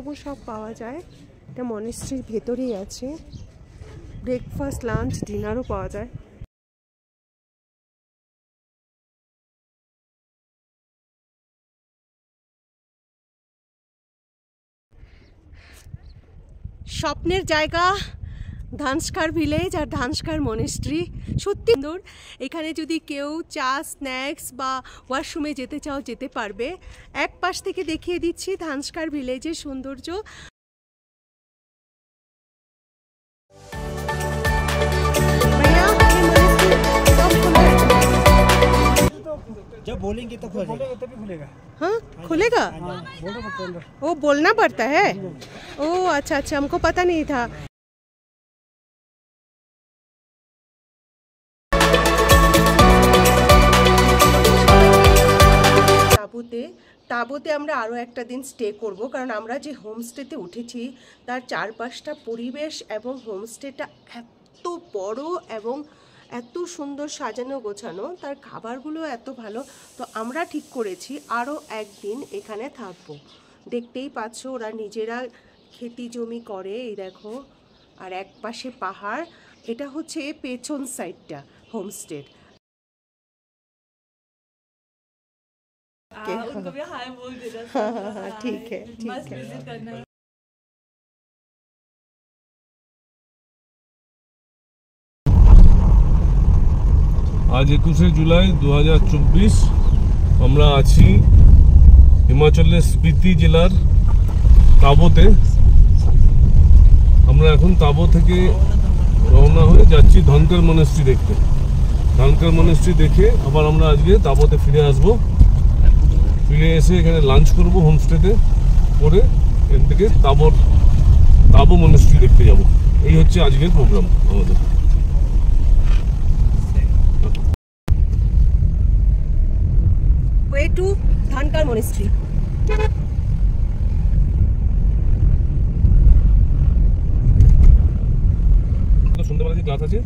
খাবারও সব পাওয়া যায়। এটা মনেস্ট্রির ভেতরেই আছে। ব্রেকফাস্ট, লাঞ্চ, ডিনারও পাওয়া যায়। স্বপ্নের জায়গা ধানস্কার ভিলেজ আর ধানস্কার মনেস্ট্রি সত্যি সুন্দর। এখানে যদি কেউ চা, স্ন্যাক্স বা ওয়াশরুমে যেতে চাও যেতে পারবে। এক পাশ থেকে দেখিয়ে দিচ্ছি ধানস্কার ভিলেজের সৌন্দর্য। जब बोलेंगे तो खुलेगा। हाँ खुलेगा। वो बोलना पड़ता है। ओ अच्छा अच्छा, हमको पता नहीं था। তাঁবুতে আমরা আরও একটা দিন স্টে করব, কারণ আমরা যে হোমস্টেতে উঠেছি তার চারপাশটা পরিবেশ এবং হোমস্টেটা এত বড় এবং এত সুন্দর সাজানো গোছানো, তার খাবারগুলো এত ভালো। তো আমরা ঠিক করেছি আরও একদিন এখানে থাকবো। দেখতেই পাচ্ছ ওরা নিজেরা খেতি জমি করে, এই দেখো, আর এক পাশে পাহাড়। এটা হচ্ছে পেছন সাইডটা হোমস্টের। उनको भी हाय बोल देना। हाँ ठीक है, मस्त विजिट करना। आज 21 जुलाई 2024 আমরা আছি হিমাচলের স্পিতি জেলার তাবোতে। আমরা এখন তাবো থেকে রওনা হয়ে যাচ্ছি ধনকর মনেস্ট্রি দেখতে। ধনকর মনেস্ট্রি দেখে আবার আমরা আজকে তাবোতে ফিরে আসবো। ফিরে এসে এখানে লাঞ্চ করব হোমস্টেতে, করে এখান থেকে তাবো মনেস্ট্রি দেখতে যাব। এই হচ্ছে আজকের প্রোগ্রাম আমাদের। Way to Dhankar monastery. সন্ধ্যাবেলা যে ক্লাস আছে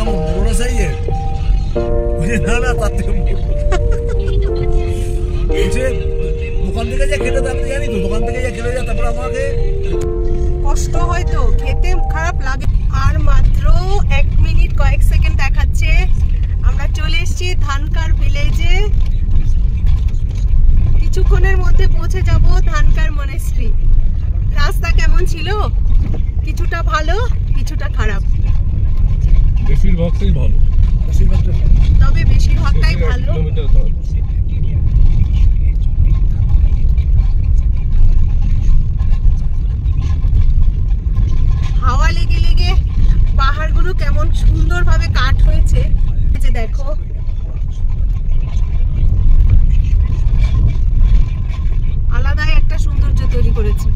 বড় সাইজের না না তার থেকে দোকান থেকে যা খেতে আমি জানি তো, দোকান থেকে যা খেতে যা তারপর আমাকে কষ্ট হয়তো খেতে খারাপ লাগে। আর মাত্র 1 মিনিট কয়েক সেকেন্ড দেখাচ্ছে, আমরা চলে এসেছি ধানকার ভিলেজে। কিছুক্ষণের মধ্যে পৌঁছে যাব ধানকার মনেস্ট্রি। রাস্তা কেমন ছিল? কিছুটা ভালো, কিছুটা খারাপ, বেশিরভাগটাই ভালো, তবে বেশিরভাগটাই ভালো। হাওয়া লেগে লেগে পাহাড়গুলো কেমন সুন্দরভাবে কাট হয়েছে, এই যে দেখো। আলাদাই একটা সৌন্দর্য তৈরি করেছে।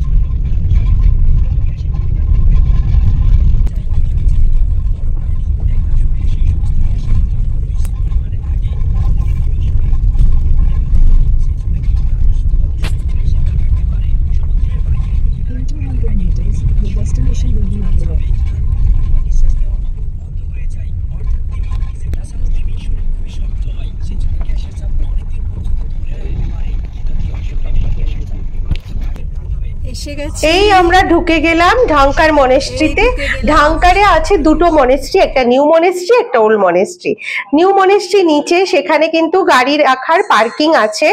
এই আমরা ঢুকে গেলাম ঢাঙ্কার মনেস্ট্রিতে। ঢাঙ্কারে আছে দুটো মনেস্ট্রি, একটা নিউ মনেস্ট্রি, একটা ওল্ড মনেস্ট্রি। নিউ মনেস্ট্রি নিচে, সেখানে কিন্তু গাড়ি রাখার পার্কিং আছে,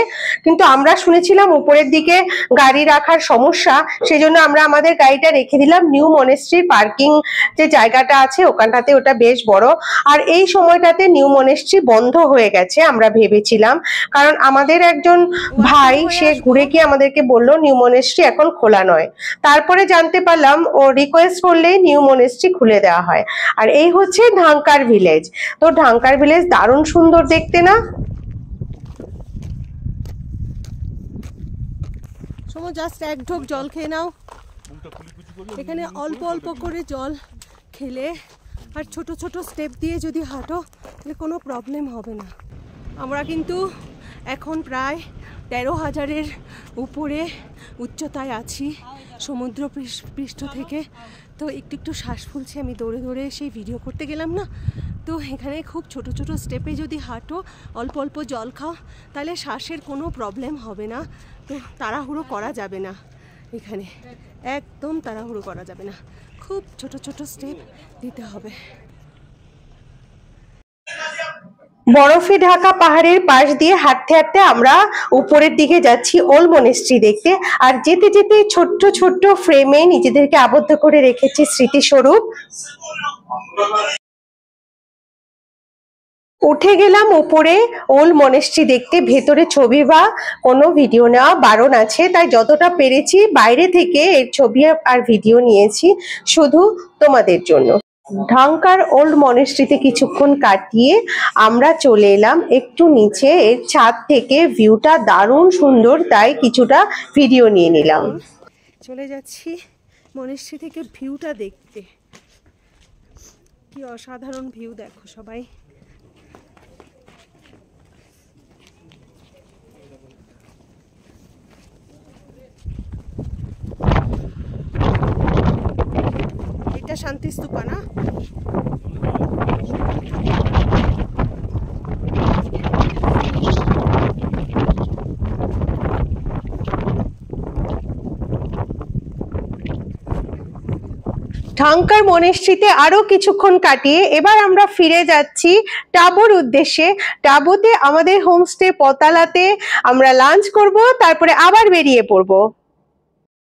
কিন্তু আমরা শুনেছিলাম উপরের দিকে গাড়ি রাখার সমস্যা, সেজন্য আমরা আমাদের গাড়িটা রেখে দিলাম নিউ মনেস্ট্রির পার্কিং যে জায়গাটা আছে ওখানটাতে। ওটা বেশ বড়। আর এই সময়টাতে নিউ মনেস্ট্রি বন্ধ হয়ে গেছে আমরা ভেবেছিলাম, কারণ আমাদের একজন ভাই সে ঘুরে গিয়ে আমাদেরকে বললো নিউ মনেস্ট্রি এখন খোলা নয়। তারপরে জানতে পারলাম ও রিকোয়েস্ট করলেই নিউ মনেস্ট্রি খুলে দেওয়া হয়। আর এই হচ্ছে ঢাঙ্কার ভিলেজ। তো ঢাঙ্কার ভিলেজ দারুণ সুন্দর দেখতে না? সময় জাস্ট এক ঢোক জল খেয়ে নাও। এখানে অল্প অল্প করে জল খেলে আর ছোট ছোট স্টেপ দিয়ে যদি হাঁটো তাহলে কোনো প্রবলেম হবে না। আমরা কিন্তু এখন প্রায় 13,000-এর উপরে উচ্চতায় আছি সমুদ্র পৃষ্ঠ থেকে। তো একটু একটু শ্বাস ফুলছে, আমি দৌড়ে দৌড়ে সেই ভিডিও করতে গেলাম না। তো এখানে খুব ছোট ছোট স্টেপে যদি হাঁটো, অল্প অল্প জল খাও, তাহলে শ্বাসের কোনো প্রবলেম হবে না। তো তাড়াহুড়ো করা যাবে না, এখানে একদম তাড়াহুড়ো করা যাবে না, খুব ছোট ছোট স্টেপ দিতে হবে। বরফে ঢাকা পাহাড়ের পাশ দিয়ে হাঁটতে হাঁটতে আমরা উপরের দিকে যাচ্ছি ওল্ড মনেস্ট্রি দেখতে। আর যেতে যেতে ছোট্ট ছোট্ট ফ্রেমে নিজেদেরকে আবদ্ধ করে রেখেছি স্মৃতিস্বরূপ। উঠে গেলাম উপরে ওল্ড মনেস্ট্রি দেখতে। ভেতরে ছবি বা কোনো ভিডিও নেওয়া বারণ আছে, তাই যতটা পেরেছি বাইরে থেকে এর ছবি আর ভিডিও নিয়েছি শুধু তোমাদের জন্য। ঢাঙ্কার ওল্ড মনেস্ট্রিতে কিছুক্ষণ কাটিয়ে আমরা চলে এলাম একটু নিচে। এর ছাদ থেকে ভিউটা দারুণ সুন্দর, তাই কিছুটা ভিডিও নিয়ে নিলাম। চলে যাচ্ছি মনেস্ট্রি থেকে ভিউটা দেখতে। কি অসাধারণ ভিউ দেখো সবাই। এটা শান্তি স্তূপা না? ঢাঙ্কার মনেস্ট্রিতে আরো কিছুক্ষণ কাটিয়ে এবার আমরা ফিরে যাচ্ছি টাবোর উদ্দেশ্যে। টাবোতে আমাদের হোমস্টে পতালাতে আমরা লাঞ্চ করব, তারপরে আবার বেরিয়ে পড়ব।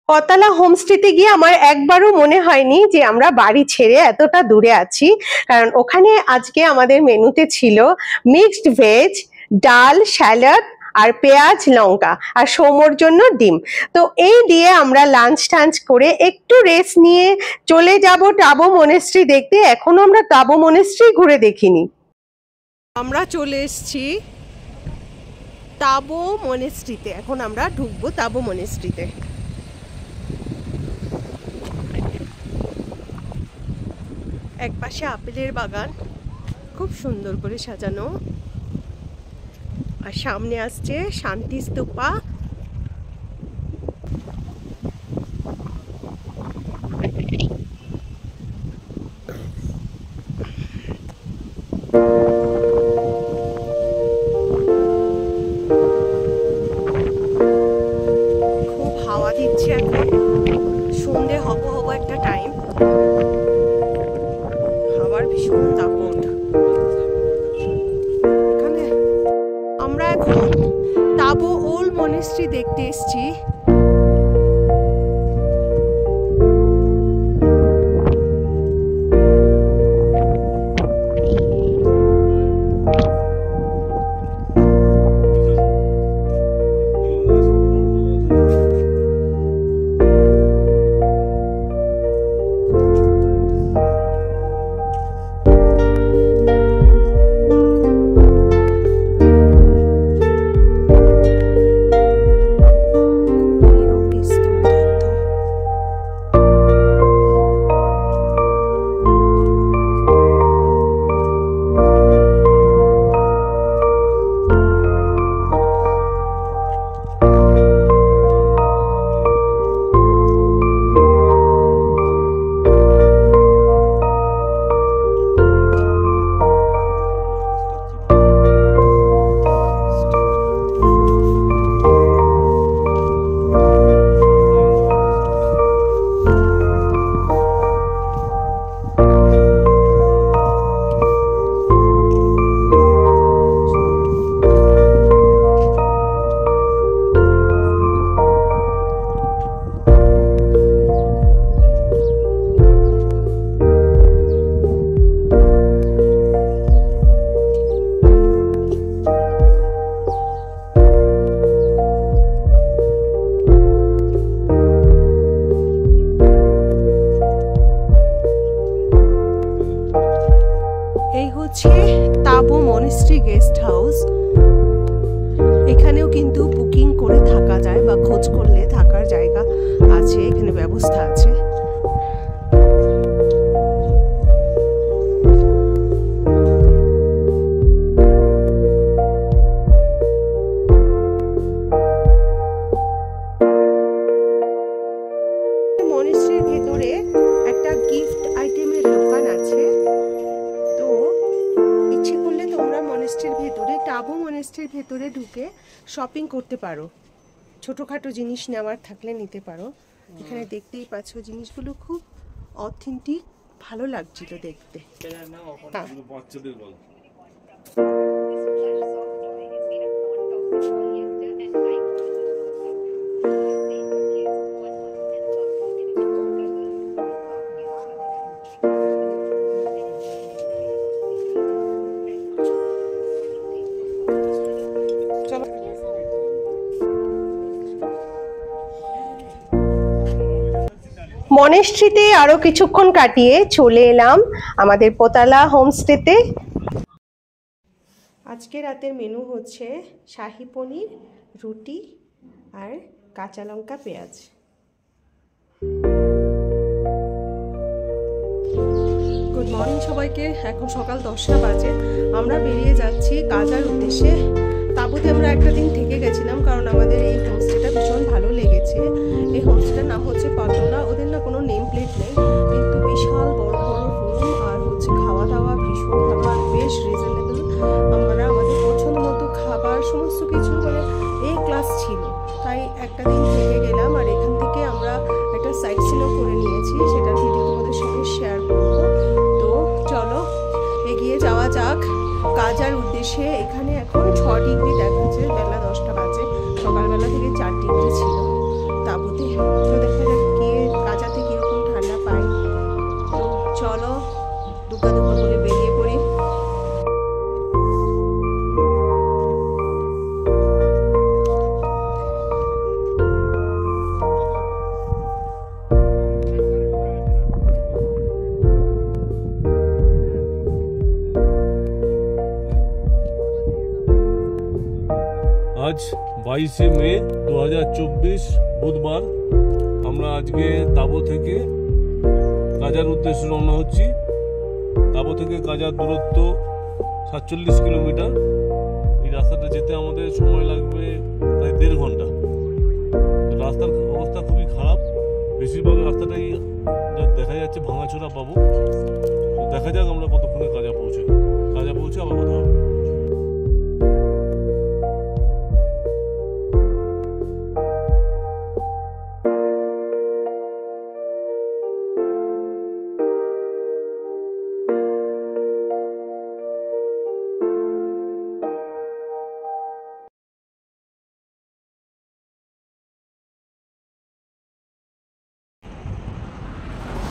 পতালা হোমস্টেতে গিয়ে আমার একবারও মনে হয়নি যে আমরা বাড়ি ছেড়ে এতটা দূরে আছি, কারণ ওখানে আজকে আমাদের মেনুতে ছিল মিক্সড ভেজ, ডাল, স্যালাড আর পেঁয়াজ, লঙ্কা, আর সৌমর জন্য ডিম। তো এই দিয়ে আমরা লাঞ্চ টাঞ্চ করে একটু রেস্ট নিয়ে চলে যাব টাবো মনেস্ট্রি দেখতে। এখনো আমরা টাবো মনেস্ট্রি ঘুরে দেখিনি। আমরা চলে এসেছি টাবো মনেস্ট্রিতে। এখন আমরা ঢুকবো টাবো মনেস্ট্রিতে। এক পাশে আপেলের বাগান, খুব সুন্দর করে সাজানো, আর সামনে আসছে শান্তি স্তূপা। হচ্ছে তাবো মনেস্ট্রি গেস্ট হাউস। এখানেও কিন্তু বুকিং করে থাকা যায় বা খোঁজ করলে থাকার জায়গা আছে, এখানে ব্যবস্থা আছে। মনেস্ট্রির ভেতরে একটা গিফট আইটেমের দোকান আছে, তো ইচ্ছে করলে তোমরা মনেস্ট্রির ভেতরে, টাবো মনেস্ট্রির ভেতরে ঢুকে শপিং করতে পারো। ছোটোখাটো জিনিস নেওয়ার থাকলে নিতে পারো। এখানে দেখতেই পাচ্ছ জিনিসগুলো খুব অথেন্টিক, ভালো লাগছিল দেখতে। হ্যাঁ। বাচ্চাদের বল। মনেস্ট্রিতে আরো কিছুক্ষণ কাটিয়ে চলে এলাম আমাদের পোতালা হোমস্টেতে। আজকে রাতের মেনু হচ্ছে শাহী পনির, রুটি আর কাঁচা লঙ্কা পেঁয়াজ। গুড মর্নিং সবাইকে। এখন সকাল 10টা বাজে। আমরা বেরিয়ে যাচ্ছি কাজার উদ্দেশ্যে। তাবুতে আমরা একটা দিন থেকে গেছিলাম কারণ আমাদের এই হোমস্টেটা ভীষণ ভালো লেগেছে। এই হোমস্টেটার নাম হচ্ছে পাটোলা। ওদের না কোনো নেম প্লেট নেই, কিন্তু বিশাল বড় বড় রুম আর হচ্ছে খাওয়া দাওয়া ভীষণ ভালো আর বেশ রিজনেবল। আমরা আমাদের পছন্দ মতো খাবার সমস্ত কিছু মানে এই ক্লাস ছিল, তাই একটা দিন থেকে গেলাম। আর এখান থেকে আমরা একটা সাইট সিনও করে নিয়েছি, সেটার ভিডিও তোমাদের সঙ্গে শেয়ার করবো। তো চলো এগিয়ে যাওয়া যাক কাজার উদ্দেশ্যে। এখানে এখন 6 ডিগ্রি দেখাচ্ছে, বেলা 10টা বাজে। সকালবেলা থেকে 4 ডিগ্রি ছিল তাবুতে। তো দেখা যাক গিয়ে কাজাতে কীরকম ঠান্ডা পাই। তো চলো দুকা দুকা করে বেরিয়ে পড়ি। আজ 22শে মে 2024 বুধবার। আমরা আজকে তাবো থেকে কাজার উদ্দেশ্যে রওনা হচ্ছি। তাবো থেকে কাজার দূরত্ব 47 কিলোমিটার। এই রাস্তাটা যেতে আমাদের সময় লাগবে প্রায় 1.5 ঘন্টা। রাস্তার অবস্থা খুবই খারাপ, বেশিরভাগ রাস্তাটাই যা দেখা যাচ্ছে ভাঙাচোরা পাবো। তো দেখা যাক আমরা কতক্ষণে কাজা পৌঁছে আবার কথা হবে।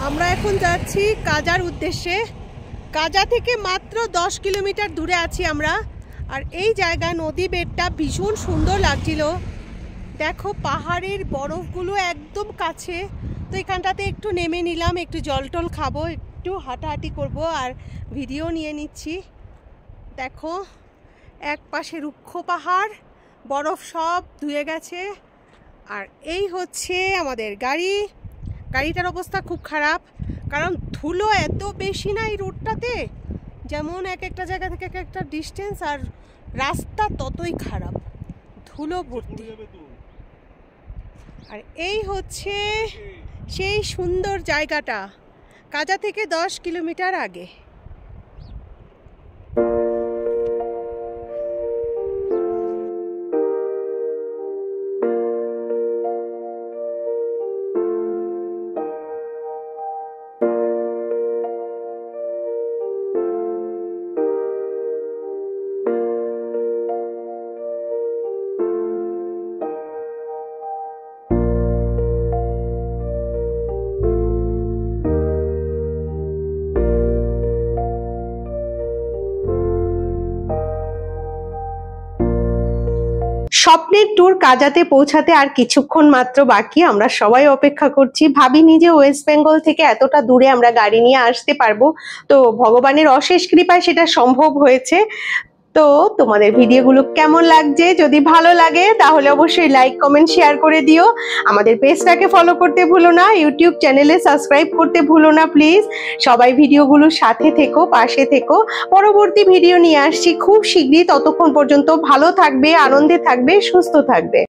আমরা এখন যাচ্ছি কাজার উদ্দেশ্যে। কাজা থেকে মাত্র 10 কিলোমিটার দূরে আছি আমরা। আর এই জায়গা নদী বেডটা ভীষণ সুন্দর লাগছিল। দেখো পাহাড়ের বরফগুলো একদম কাছে। তো এখানটাতে একটু নেমে নিলাম, একটু জল টল খাবো, একটু হাঁটাহাঁটি করব আর ভিডিও নিয়ে নিচ্ছি। দেখো এক পাশে রুক্ষ পাহাড়, বরফ সব ধুয়ে গেছে। আর এই হচ্ছে আমাদের গাড়িটার অবস্থা খুব খারাপ, কারণ ধুলো এত বেশি না এই রোডটাতে। যেমন এক একটা জায়গা থেকে এক একটা ডিস্টেন্স, আর রাস্তা ততই খারাপ, ধুলো ভর্তি। আর এই হচ্ছে সেই সুন্দর জায়গাটা, কাজা থেকে 10 কিলোমিটার আগে। স্বপ্নের ট্যুর কাজাতে পৌঁছাতে আর কিছুক্ষণ মাত্র বাকি। আমরা সবাই অপেক্ষা করছি, ভাবিনি যে ওয়েস্ট বেঙ্গল থেকে এতটা দূরে আমরা গাড়ি নিয়ে আসতে পারবো। তো ভগবানের অশেষ কৃপায় সেটা সম্ভব হয়েছে। তো তোমাদের ভিডিওগুলো কেমন লাগছে? যদি ভালো লাগে তাহলে অবশ্যই লাইক কমেন্ট শেয়ার করে দিও। আমাদের পেজটাকে ফলো করতে ভুলো না, ইউটিউব চ্যানেলে সাবস্ক্রাইব করতে ভুলো না প্লিজ। সবাই ভিডিওগুলোর সাথে থেকো, পাশে থেকো। পরবর্তী ভিডিও নিয়ে আসছি খুব শীঘ্রই। ততক্ষণ পর্যন্ত ভালো থাকবে, আনন্দে থাকবে, সুস্থ থাকবে।